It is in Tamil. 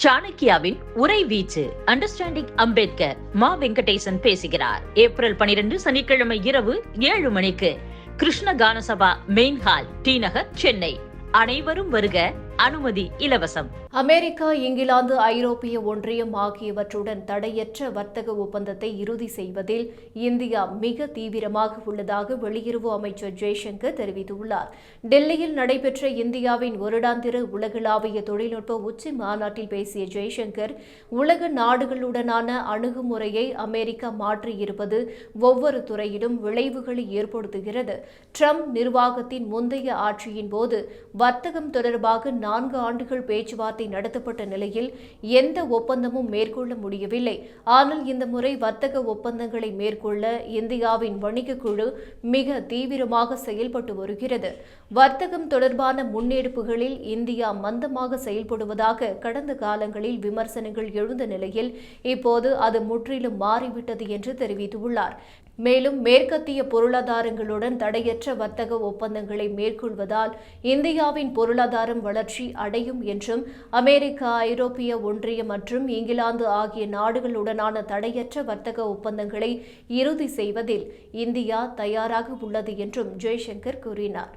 சாணக்கியாவின் உரை வீச்சு அண்டர்ஸ்டாண்டிங் அம்பேத்கர் மா வெங்கடேசன் பேசுகிறார். ஏப்ரல் 12 சனிக்கிழமை இரவு 7 மணிக்கு கிருஷ்ண கானசபா மெயின் ஹால், டி நகர், சென்னை. அனைவரும் வருக. அனுமதி இலவசம். அமெரிக்கா, இங்கிலாந்து, ஐரோப்பிய ஒன்றியம் ஆகியவற்றுடன் தடையற்ற வர்த்தக ஒப்பந்தத்தை இறுதி செய்வதில் இந்தியா மிக தீவிரமாக உள்ளதாக வெளியுறவு அமைச்சர் ஜெய்சங்கர் தெரிவித்துள்ளார். டெல்லியில் நடைபெற்ற இந்தியாவின் வருடாந்திர உலகளாவிய தொழில்நுட்ப உச்சி மாநாட்டில் பேசிய ஜெய்சங்கர், உலக நாடுகளுடனான அணுகுமுறையை அமெரிக்கா மாற்றியிருப்பது ஒவ்வொரு துறையிலும் விளைவுகளை ஏற்படுத்துகிறது. ட்ரம்ப் நிர்வாகத்தின் முந்தைய ஆட்சியின் போது வர்த்தகம் தொடர்பாக 4 ஆண்டுகள் பேச்சுவார்த்தை நடத்தப்பட்ட நிலையில் எந்த ஒப்பந்தமும் மேற்கொள்ள முடியவில்லை. ஆனால் இந்த முறை வர்த்தக ஒப்பந்தங்களை மேற்கொள்ள இந்தியாவின் வணிக குழு மிக தீவிரமாக செயல்பட்டு வருகிறது. வர்த்தகம் தொடர்பான முன்னெடுப்புகளில் இந்தியா மந்தமாக செயல்படுவதாக கடந்த காலங்களில் விமர்சனங்கள் எழுந்த நிலையில் இப்போது அது முற்றிலும் மாறிவிட்டது என்று தெரிவித்துள்ளார். மேலும் மேற்கத்திய பொருளாதாரங்களுடன் தடையற்ற வர்த்தக ஒப்பந்தங்களை மேற்கொள்வதால் இந்தியாவின் பொருளாதாரம் வளர்ச்சி அடையும் என்றும், அமெரிக்கா, ஐரோப்பிய ஒன்றியம் மற்றும் இங்கிலாந்து ஆகிய நாடுகளுடனான தடையற்ற வர்த்தக ஒப்பந்தங்களை இறுதி செய்வதில் இந்தியா தயாராக உள்ளது என்றும் ஜெய்சங்கர் கூறினார்.